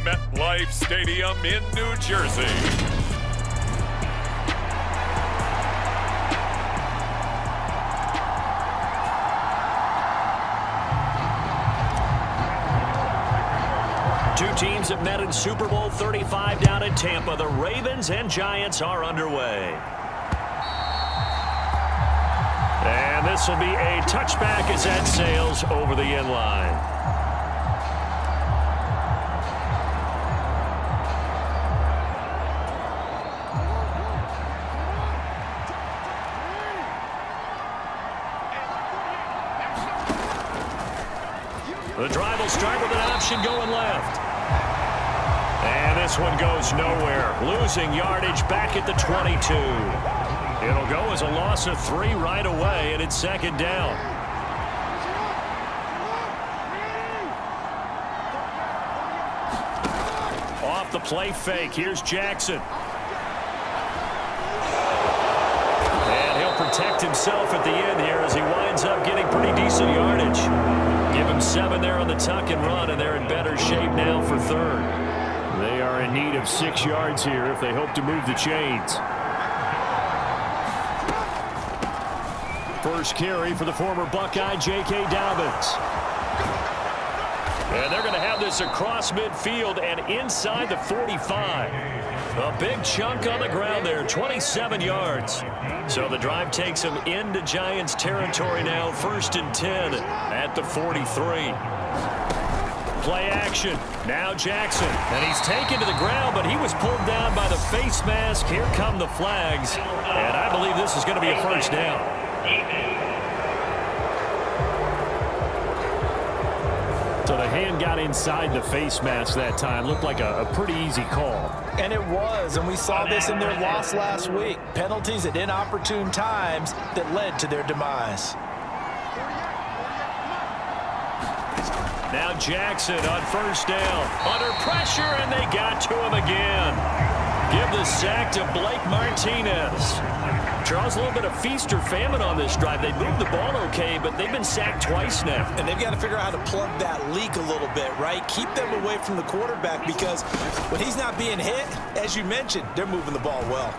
MetLife Stadium in New Jersey. Two teams have met in Super Bowl 35 down in Tampa. The Ravens and Giants are underway. And this will be a touchback as that sails over the end line. The drive will start with an option going left. And this one goes nowhere. Losing yardage back at the 22. It'll go as a loss of 3 right away, and it's second down. Off the play fake. Here's Jackson. And he'll protect himself at the end here as he winds up getting pretty decent yardage. Give him 7 there on the tuck and run, and they're in better shape now for third. They are in need of 6 yards here if they hope to move the chains. First carry for the former Buckeye, J.K. Dobbins. And they're going to have this across midfield and inside the 45. A big chunk on the ground there, 27 yards. So the drive takes them into Giants territory now, 1st and 10 at the 43. Play action. Now Jackson. And he's taken to the ground, but he was pulled down by the face mask. Here come the flags. And I believe this is going to be a first down. So the hand got inside the face mask that time. Looked like a pretty easy call. And it was, and we saw this in their loss last week. Penalties at inopportune times that led to their demise. Now Jackson on first down. Under pressure, and they got to him again. Give the sack to Blake Martinez. Charles, a little bit of feast or famine on this drive. They moved the ball okay, but they've been sacked twice now. And they've got to figure out how to plug that leak a little bit, right? Keep them away from the quarterback because when he's not being hit, as you mentioned, they're moving the ball well.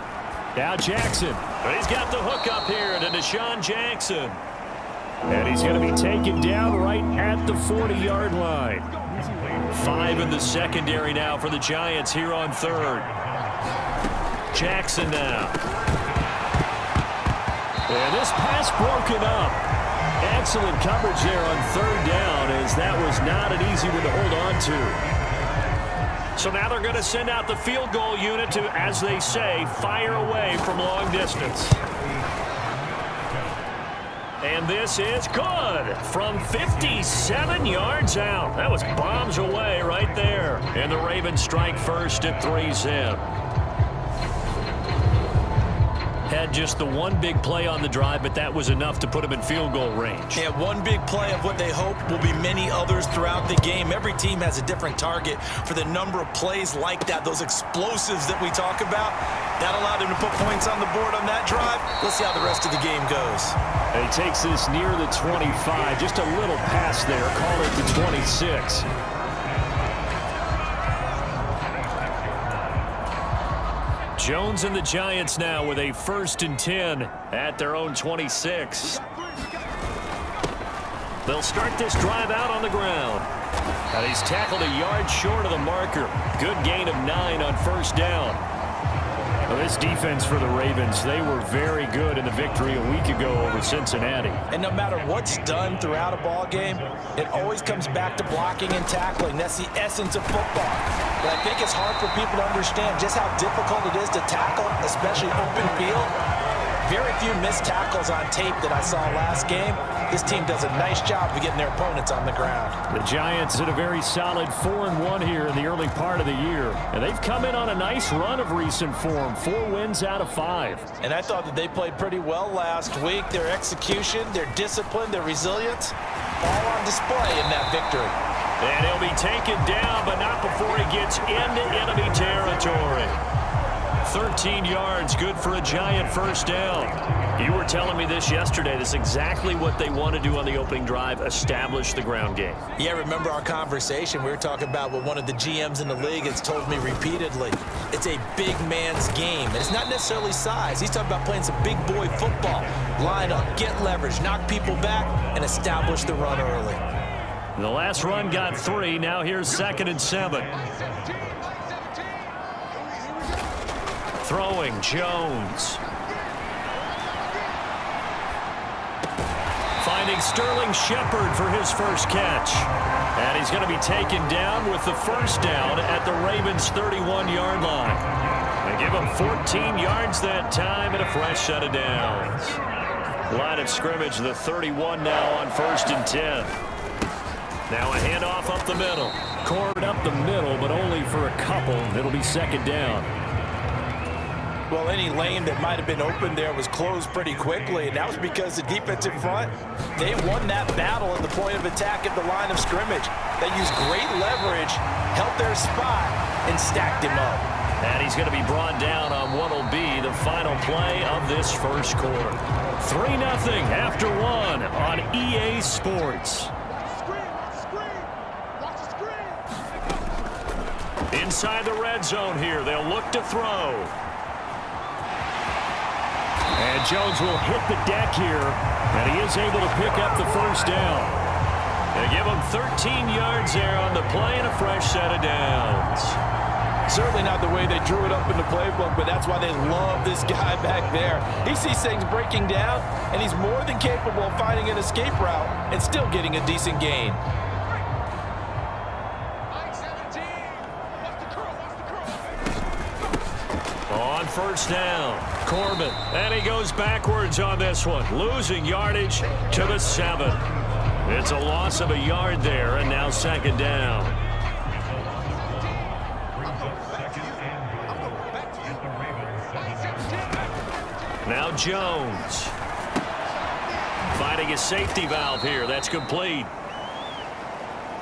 Now Jackson. He's got the hook up here to Deshaun Jackson. And he's going to be taken down right at the 40-yard line. 5 in the secondary now for the Giants here on third. Jackson now. And this pass broken up. Excellent coverage there on third down as that was not an easy one to hold on to. So now they're going to send out the field goal unit to, as they say, fire away from long distance. And this is good from 57 yards out. That was bombs away right there. And the Ravens strike first at 3-zip. Had just the one big play on the drive, but that was enough to put him in field goal range. Yeah, one big play of what they hope will be many others throughout the game. Every team has a different target for the number of plays like that, those explosives that we talk about. That allowed them to put points on the board on that drive. Let's see how the rest of the game goes. And he takes this near the 25, just a little pass there, call it the 26. Jones and the Giants now with a 1st and 10 at their own 26. They'll start this drive out on the ground. And he's tackled a yard short of the marker. Good gain of 9 on first down. Well, this defense for the Ravens, they were very good in the victory a week ago over Cincinnati. And no matter what's done throughout a ball game, it always comes back to blocking and tackling. That's the essence of football. But I think it's hard for people to understand just how difficult it is to tackle, especially open field. Very few missed tackles on tape that I saw last game. This team does a nice job of getting their opponents on the ground. The Giants had a very solid 4-1 here in the early part of the year. And they've come in on a nice run of recent form. 4 wins out of 5. And I thought that they played pretty well last week. Their execution, their discipline, their resilience, all on display in that victory. And he'll be taken down, but not before he gets into enemy territory. 13 yards, good for a Giant first down. You were telling me this yesterday. This is exactly what they want to do on the opening drive, establish the ground game. Yeah, remember our conversation? We were talking about what one of the GMs in the league has told me repeatedly. It's a big man's game, and it's not necessarily size. He's talking about playing some big boy football. Line up, get leverage, knock people back, and establish the run early. The last run got 3. Now here's 2nd and 7. Throwing, Jones. Finding Sterling Shepard for his first catch. And he's going to be taken down with the first down at the Ravens' 31-yard line. They give him 14 yards that time and a fresh set of downs. Line of scrimmage, the 31 now on 1st and 10. Now a handoff up the middle. Cored up the middle, but only for a couple. It'll be 2nd down. Well, any lane that might have been open there was closed pretty quickly, and that was because the defensive front, they won that battle at the point of attack at the line of scrimmage. They used great leverage, held their spot, and stacked him up. And he's going to be brought down on what will be the final play of this first quarter. 3-0 after 1 on EA Sports. Inside the red zone here, they'll look to throw. And Jones will hit the deck here, and he is able to pick up the first down. They give him 13 yards there on the play and a fresh set of downs. Certainly not the way they drew it up in the playbook, but that's why they love this guy back there. He sees things breaking down, and he's more than capable of finding an escape route and still getting a decent gain. On first down, Corbin, and he goes backwards on this one, losing yardage to the 7. It's a loss of a yard there, and now 2nd down. Now Jones. Finding a safety valve here. That's complete.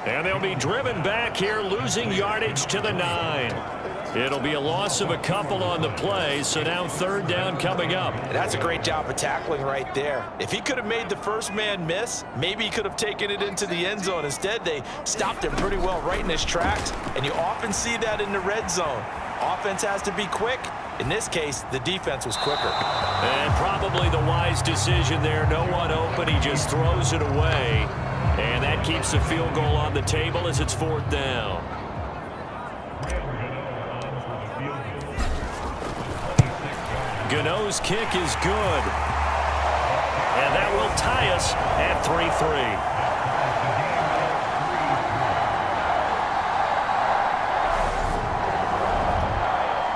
And they'll be driven back here, losing yardage to the 9. It'll be a loss of a couple on the play, so now 3rd down coming up. That's a great job of tackling right there. If he could have made the first man miss, maybe he could have taken it into the end zone. Instead, they stopped him pretty well right in his tracks, and you often see that in the red zone. Offense has to be quick. In this case, the defense was quicker. And probably the wise decision there. No one open. He just throws it away. And that keeps the field goal on the table as it's 4th down. Gano's kick is good. And that will tie us at 3-3.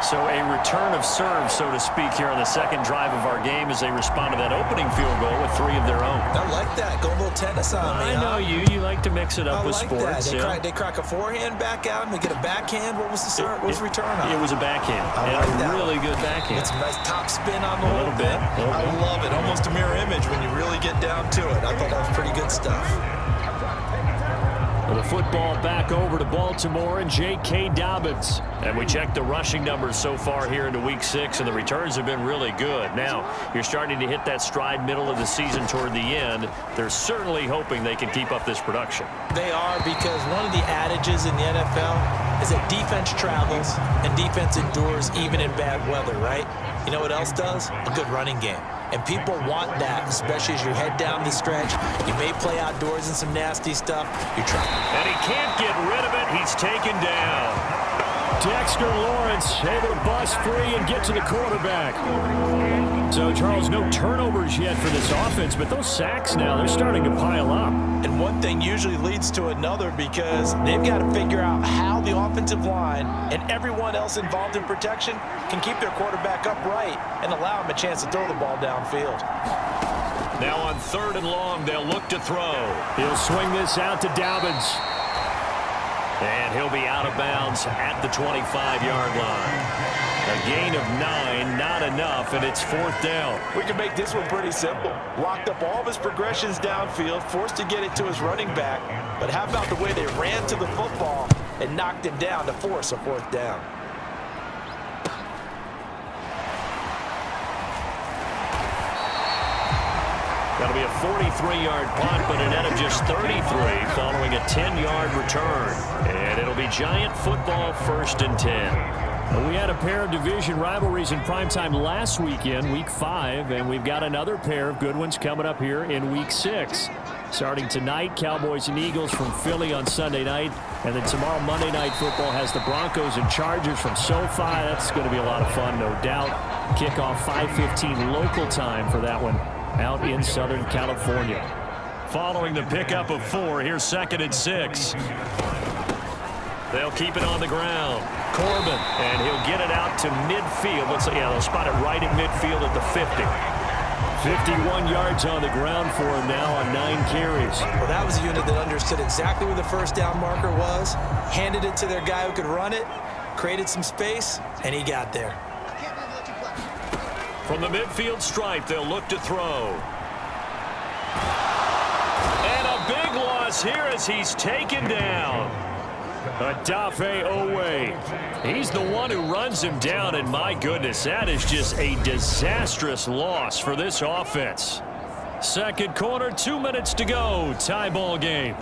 So a return of serve, so to speak, here on the 2nd drive of our game as they respond to that opening field goal with 3 of their own. I like that. Go a little tennis on me. I know you. You like to mix it up with sports. They crack a forehand back out and they get a backhand. What was the serve? What was the return on? It was a backhand. I like that. Really good backhand. It's a nice top spin on the a little bit. I love it. Almost a mirror image when you really get down to it. I thought that was pretty good stuff. The football back over to Baltimore and J.K. Dobbins. And we check the rushing numbers so far here into Week 6, and the returns have been really good. Now, you're starting to hit that stride middle of the season toward the end. They're certainly hoping they can keep up this production. They are, because one of the adages in the NFL is that defense travels and defense endures even in bad weather, right? You know what else does? A good running game. And people want that, especially as you head down the stretch. You may play outdoors in some nasty stuff. You're trying. And he can't get rid of it. He's taken down. Dexter Lawrence able to bust free and get to the quarterback. So, Charles, no turnovers yet for this offense, but those sacks now, they're starting to pile up. And one thing usually leads to another, because they've got to figure out how the offensive line and everyone else involved in protection can keep their quarterback upright and allow him a chance to throw the ball downfield. Now on 3rd and long, they'll look to throw. He'll swing this out to Dobbins. And he'll be out of bounds at the 25-yard line. A gain of 9, not enough, and it's 4th down. We can make this one pretty simple. Locked up all of his progressions downfield, forced to get it to his running back. But how about the way they ran to the football and knocked him down to force a 4th down? That'll be a 43-yard punt, but a net of just 33 following a 10-yard return. And it'll be Giant football, 1st and 10. We had a pair of division rivalries in primetime last weekend, Week 5, and we've got another pair of good ones coming up here in Week 6. Starting tonight, Cowboys and Eagles from Philly on Sunday night, and then tomorrow Monday Night Football has the Broncos and Chargers from SoFi. That's going to be a lot of fun, no doubt. Kickoff 5:15 local time for that one out in Southern California. Following the pickup of 4, here's 2nd and 6. They'll keep it on the ground. Corbin, and he'll get it out to midfield. They'll spot it right at midfield at the 50. 51 yards on the ground for him now on 9 carries. Well, that was a unit that understood exactly where the first down marker was, handed it to their guy who could run it, created some space, and he got there. From the midfield stripe, they'll look to throw. And a big loss here as he's taken down. Odafe Owe. He's the one who runs him down, and my goodness, that is just a disastrous loss for this offense. Second quarter, 2 minutes to go. Tie ball game.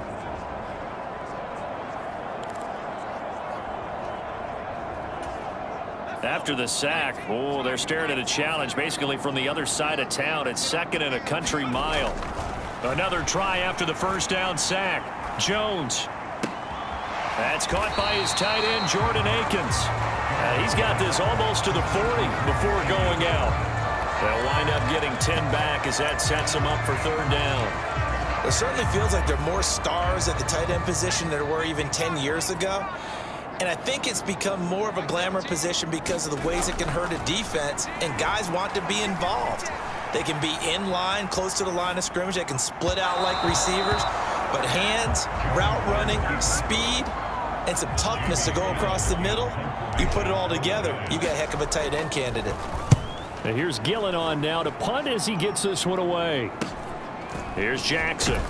After the sack, they're staring at a challenge basically from the other side of town. It's 2nd and a country mile. Another try after the first down sack. Jones. That's caught by his tight end, Jordan Akins. He's got this almost to the 40 before going out. They'll wind up getting 10 back as that sets them up for 3rd down. It certainly feels like there are more stars at the tight end position than there were even 10 years ago. And I think it's become more of a glamour position because of the ways it can hurt a defense, and guys want to be involved. They can be in line, close to the line of scrimmage. They can split out like receivers. But hands, route running, speed, and some toughness to go across the middle, you put it all together, you got a heck of a tight end candidate. And here's Gillen on now to punt as he gets this one away. Here's Jackson.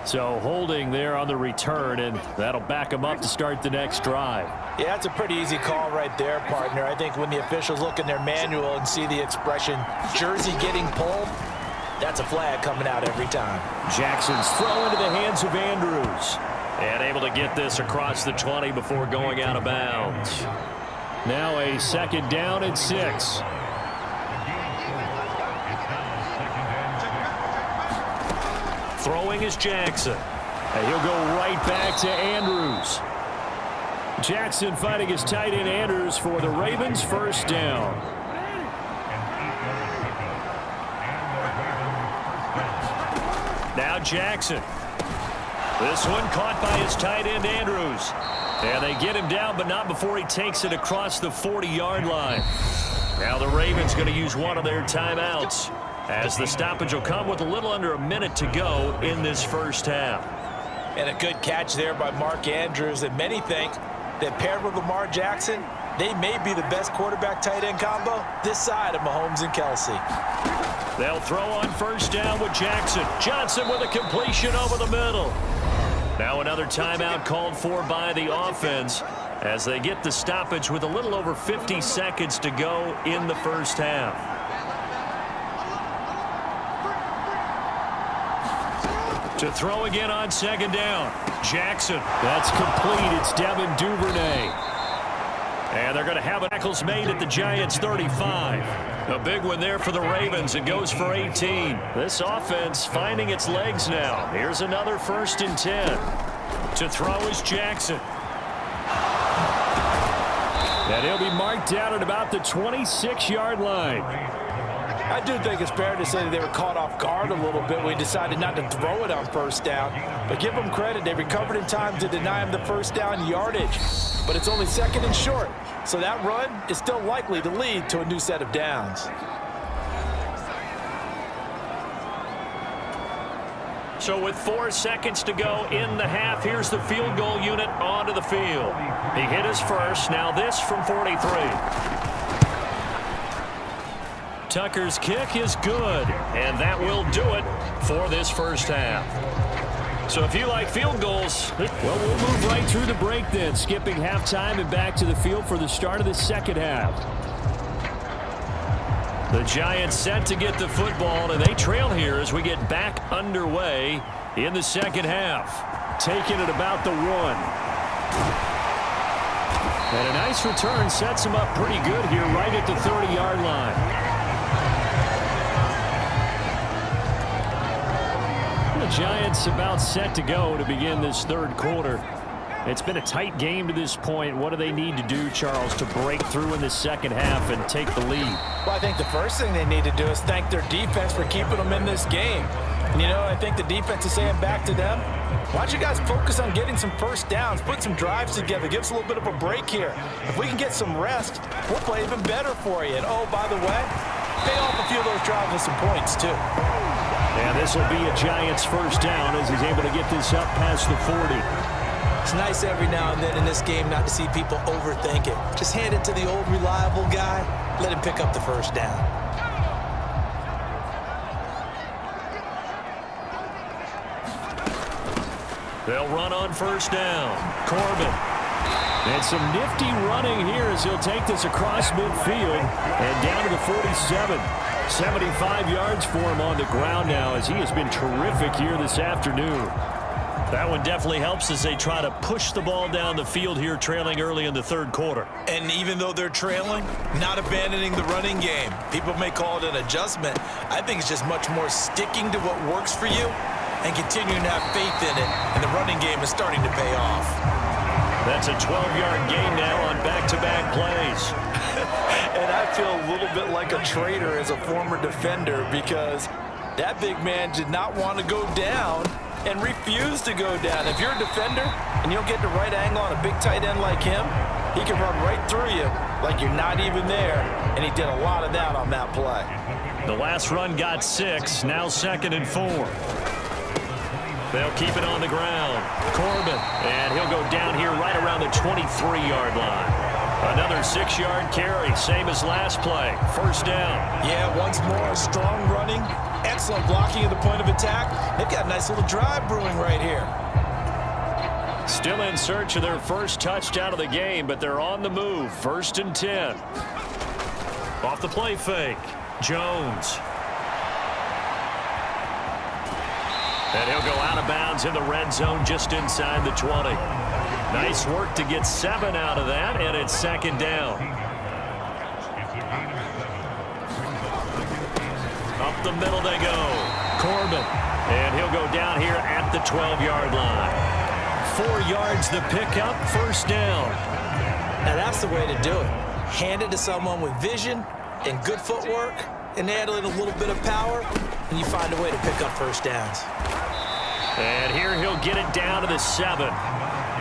So holding there on the return, and that'll back him up to start the next drive. Yeah, that's a pretty easy call right there, partner. I think when the officials look in their manual and see the expression, jersey getting pulled, that's a flag coming out every time. Jackson's throw into the hands of Andrews. And able to get this across the 20 before going out of bounds. Now a 2nd down and 6. Throwing is Jackson. And he'll go right back to Andrews. Jackson fighting his tight end Andrews for the Ravens' 1st down. Now Jackson. This one caught by his tight end Andrews. And they get him down, but not before he takes it across the 40-yard line. Now the Ravens going to use one of their timeouts, as the stoppage will come with a little under a minute to go in this first half. And a good catch there by Mark Andrews. And many think that paired with Lamar Jackson, they may be the best quarterback-tight end combo this side of Mahomes and Kelsey. They'll throw on 1st down with Jackson. Johnson with a completion over the middle. Now another timeout called for by the offense as they get the stoppage with a little over 50 seconds to go in the first half. To throw again on 2nd down. Jackson. That's complete. It's Devin Duvernay. And they're going to have tackles made at the Giants' 35. A big one there for the Ravens. It goes for 18. This offense finding its legs now. Here's another 1st and 10. To throw is Jackson. And he'll be marked down at about the 26-yard line. I do think it's fair to say that they were caught off guard a little bit when we decided not to throw it on 1st down. But give them credit. They recovered in time to deny him the 1st down yardage. But it's only 2nd and short. So that run is still likely to lead to a new set of downs. So with 4 seconds to go in the half, here's the field goal unit onto the field. He hit his first. Now this from 43. Tucker's kick is good, and that will do it for this first half. So if you like field goals, well, we'll move right through the break then, skipping halftime and back to the field for the start of the second half. the Giants set to get the football, and they trail here as we get back underway in the second half. Taking it about the 1. And a nice return sets him up pretty good here right at the 30-yard line. The Giants about set to go to begin this third quarter. It's been a tight game to this point. What do they need to do, Charles, to break through in the second half and take the lead? Well, I think the first thing they need to do is thank their defense for keeping them in this game. And, you know, I think the defense is saying back to them, why don't you guys focus on getting some first downs, put some drives together, give us a little bit of a break here. If we can get some rest, we'll play even better for you. And, oh, by the way, pay off a few of those drives with some points, too. And this will be a Giants first down as he's able to get this up past the 40. It's nice every now and then in this game not to see people overthink it. Just hand it to the old reliable guy, let him pick up the first down. They'll run on first down. Corbin. And some nifty running here as he'll take this across midfield and down to the 47. 75 yards for him on the ground now as he has been terrific here this afternoon. That one definitely helps as they try to push the ball down the field here, trailing early in the third quarter. And even though they're trailing, not abandoning the running game. People may call it an adjustment. I think it's just much more sticking to what works for you and continuing to have faith in it. And the running game is starting to pay off. That's a 12-yard gain now on back-to-back plays. And I feel a little bit like a traitor as a former defender because that big man did not want to go down and refuse to go down. If you're a defender and you'll get the right angle on a big tight end like him, he can run right through you like you're not even there, and he did a lot of that on that play. The last run got 6, now 2nd and 4. They'll keep it on the ground. Corbin, and he'll go down here right around the 23-yard line. Another 6-yard carry, same as last play. First down. Yeah, once more, strong running, excellent blocking at the point of attack. They've got a nice little drive brewing right here. Still in search of their first touchdown of the game, but they're on the move. 1st and 10. Off the play fake. Jones. And he'll go out of bounds in the red zone just inside the 20. Nice work to get 7 out of that, and it's 2nd down. Up the middle they go. Corbin. And he'll go down here at the 12-yard line. 4 yards the pickup, first down. Now that's the way to do it. Hand it to someone with vision and good footwork and add in a little bit of power, and you find a way to pick up first downs. And here he'll get it down to the 7.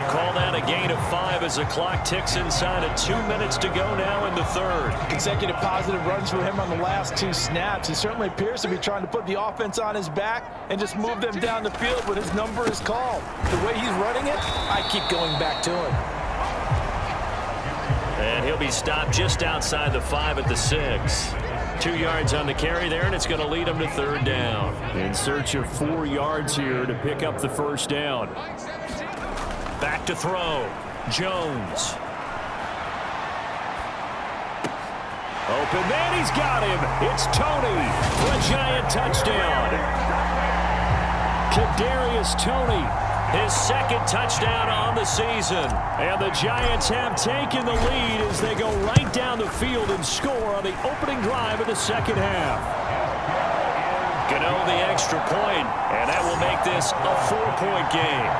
Call that a gain of 5 as the clock ticks inside of 2 minutes to go now in the third. Consecutive positive runs for him on the last 2 snaps. He certainly appears to be trying to put the offense on his back and just move them down the field when his number is called. The way he's running it, I keep going back to him. And he'll be stopped just outside the 5 at the 6. 2 yards on the carry there, and it's going to lead him to 3rd down. In search of 4 yards here to pick up the first down. Back to throw. Jones. Open man, he's got him. It's Tony for a Giant touchdown. Kadarius Toney, His 2nd touchdown on the season. and the Giants have taken the lead as they go right down the field and score on the opening drive of the second half. Gano the extra point, and that will make this a 4-point game.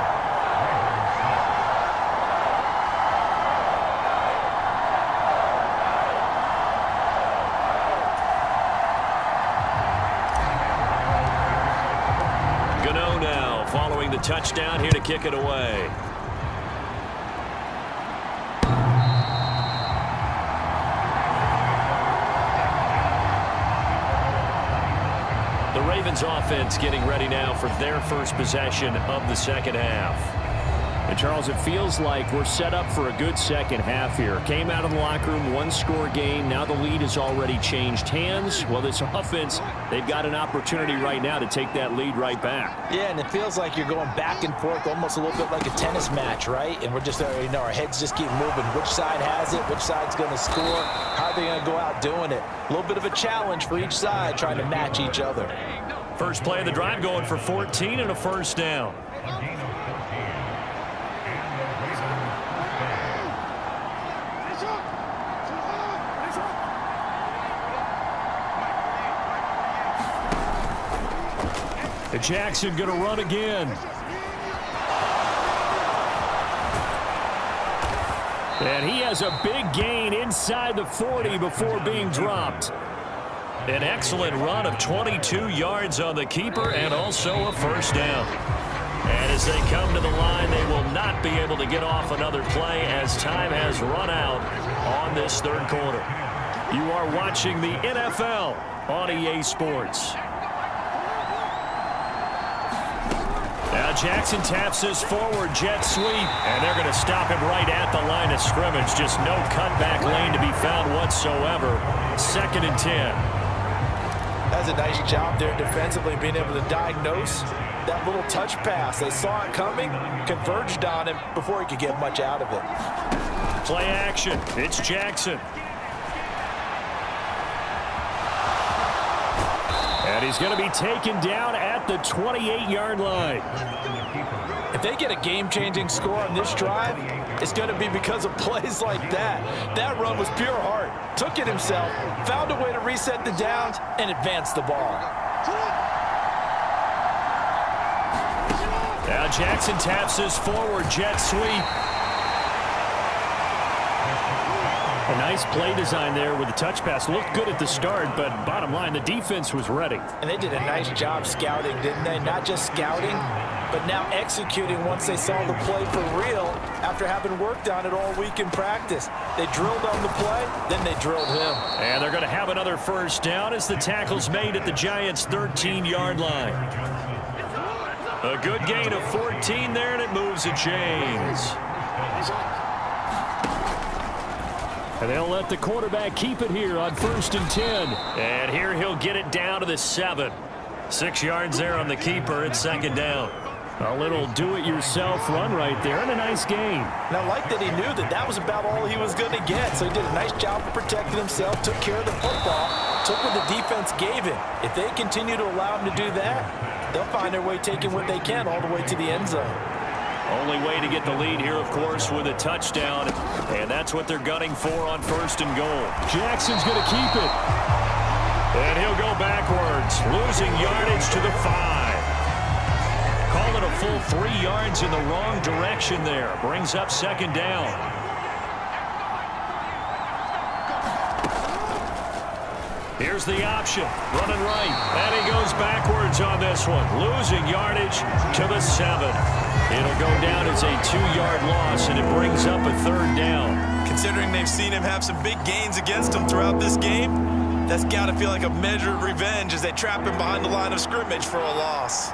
Gano now following the touchdown here to kick it away. The Ravens offense getting ready now for their first possession of the second half. And, Charles, it feels like we're set up for a good second half here. Came out of the locker room, one-score game. Now the lead has already changed hands. Well, this offense, they've got an opportunity right now to take that lead right back. Yeah, and it feels like you're going back and forth almost a little bit like a tennis match, right? And we're just, our heads just keep moving. Which side has it? Which side's going to score? How are they going to go out doing it? A little bit of a challenge for each side trying to match each other. First play of the drive going for 14 and a first down. Jackson going to run again. And he has a big gain inside the 40 before being dropped. An excellent run of 22 yards on the keeper and also a first down. And as they come to the line, they will not be able to get off another play as time has run out on this third quarter. You are watching the NFL on EA Sports. Now Jackson taps this forward jet sweep, and they're going to stop him right at the line of scrimmage. Just no cutback lane to be found whatsoever. 2nd and 10. That's a nice job there defensively, being able to diagnose that little touch pass. They saw it coming, converged on him before he could get much out of it. Play action. It's Jackson. And he's going to be taken down at the 28-yard line. If they get a game-changing score on this drive, it's going to be because of plays like that. That run was pure heart. Took it himself, found a way to reset the downs, and advance the ball. Now Jackson taps his forward jet sweep. A nice play design there with the touch pass. Looked good at the start, but bottom line, the defense was ready. And they did a nice job scouting, didn't they? Not just scouting, but now executing once they saw the play for real after having worked on it all week in practice. They drilled on the play, then they drilled him. And they're going to have another first down as the tackle's made at the Giants' 13-yard line. A good gain of 14 there, and it moves the chains. And they'll let the quarterback keep it here on 1st and 10. And here he'll get it down to the 7. 6 yards there on the keeper. It's 2nd down. A little do-it-yourself run right there, and a nice gain. And I like that he knew that that was about all he was going to get. So he did a nice job of protecting himself, took care of the football, took what the defense gave him. If they continue to allow him to do that, they'll find their way taking what they can all the way to the end zone. Only way to get the lead here, of course, with a touchdown. And that's what they're gunning for on 1st and goal. Jackson's going to keep it. And he'll go backwards, losing yardage to the 5. Call it a full 3 yards in the wrong direction there. Brings up 2nd down. Here's the option, running right, and he goes backwards on this one, losing yardage to the 7. It'll go down as a 2-yard loss, and it brings up a 3rd down. Considering they've seen him have some big gains against them throughout this game, that's got to feel like a measure of revenge as they trap him behind the line of scrimmage for a loss.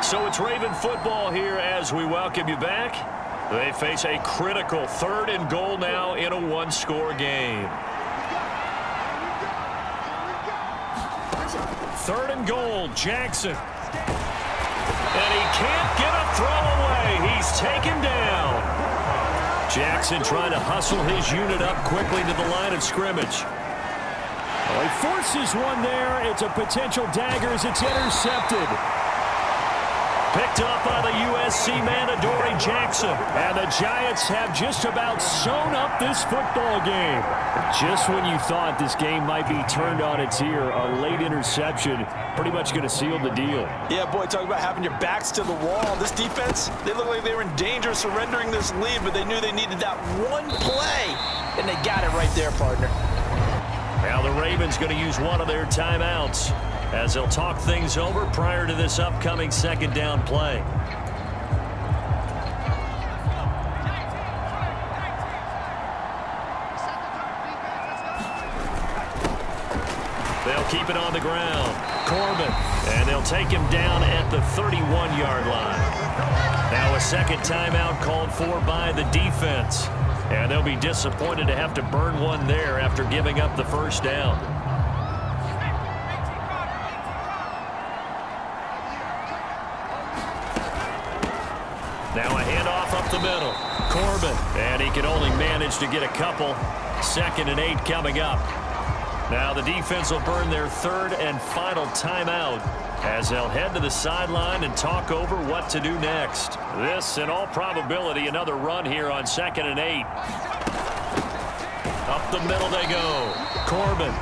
So it's Raven football here as we welcome you back. They face a critical 3rd and goal now in a 1-score game. 3rd and goal, Jackson. And he can't get a throw away. He's taken down. Jackson trying to hustle his unit up quickly to the line of scrimmage. Well, he forces one there. It's a potential dagger as it's intercepted. Picked up by the USC man, Adoree Jackson. And the Giants have just about sewn up this football game. Just when you thought this game might be turned on its ear, a late interception pretty much going to seal the deal. Yeah, boy, talk about having your backs to the wall. This defense, they look like they were in danger of surrendering this lead, but they knew they needed that one play, and they got it right there, partner. Now the Ravens going to use one of their timeouts as they'll talk things over prior to this upcoming 2nd down play. They'll keep it on the ground. Corbin, and they'll take him down at the 31-yard line. Now a second timeout called for by the defense. And they'll be disappointed to have to burn one there after giving up the first down. Now a handoff up the middle. Corbin, and he can only manage to get a couple. 2nd and 8 coming up. Now the defense will burn their third and final timeout as they'll head to the sideline and talk over what to do next. This, in all probability, another run here on 2nd and 8. Up the middle they go. Corbin.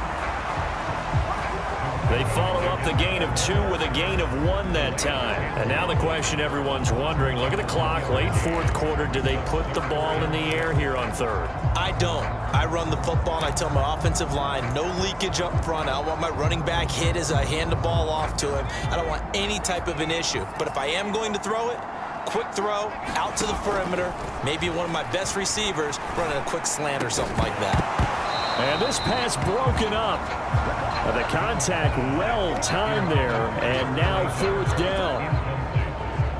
They follow up the gain of 2 with a gain of 1 that time. And now the question everyone's wondering, look at the clock, late 4th quarter, do they put the ball in the air here on 3rd? I don't. I run the football and I tell my offensive line, no leakage up front. I don't want my running back hit as I hand the ball off to him. I don't want any type of an issue. But if I am going to throw it, quick throw, out to the perimeter, maybe one of my best receivers running a quick slant or something like that. And this pass broken up. The contact well timed there, and now 4th down.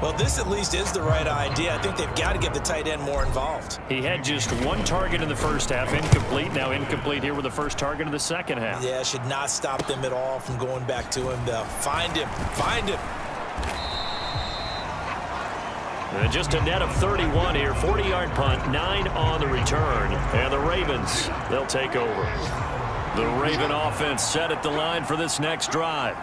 Well, this at least is the right idea. I think they've got to get the tight end more involved. He had just 1 target in the first half, incomplete. Now incomplete here with the first target of the second half. Yeah, should not stop them at all from going back to him. Find him. Find him. And just a net of 31 here. 40-yard punt, 9 on the return. And the Ravens, they'll take over. The Raven offense set at the line for this next drive.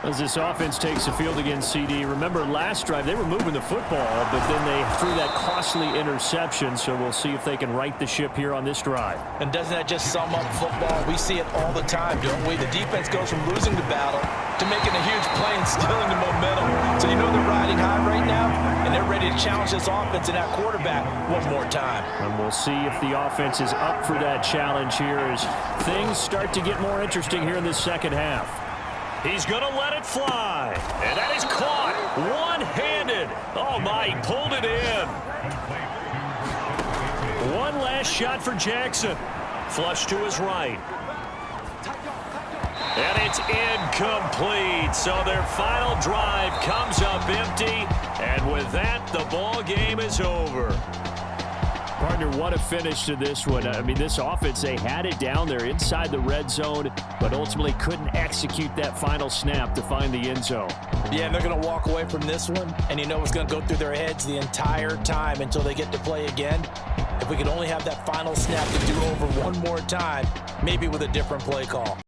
As this offense takes the field against CD, remember last drive they were moving the football, but then they threw that costly interception, so we'll see if they can right the ship here on this drive. And doesn't that just sum up football? We see it all the time, don't we? The defense goes from losing the battle to making a huge play and stealing the momentum. So you know they're riding high right now, and they're ready to challenge this offense and that quarterback one more time. And we'll see if the offense is up for that challenge here as things start to get more interesting here in this second half. He's going to let it fly. And that is caught one-handed. Oh, my, he pulled it in. One last shot for Jackson. Flush to his right. And it's incomplete. So their final drive comes up empty. And with that, the ball game is over. Partner, what a finish to this one. I mean, this offense, they had it down there inside the red zone, but ultimately couldn't execute that final snap to find the end zone. Yeah, and they're going to walk away from this one, and you know what's going to go through their heads the entire time until they get to play again. If we could only have that final snap to do over one more time, maybe with a different play call.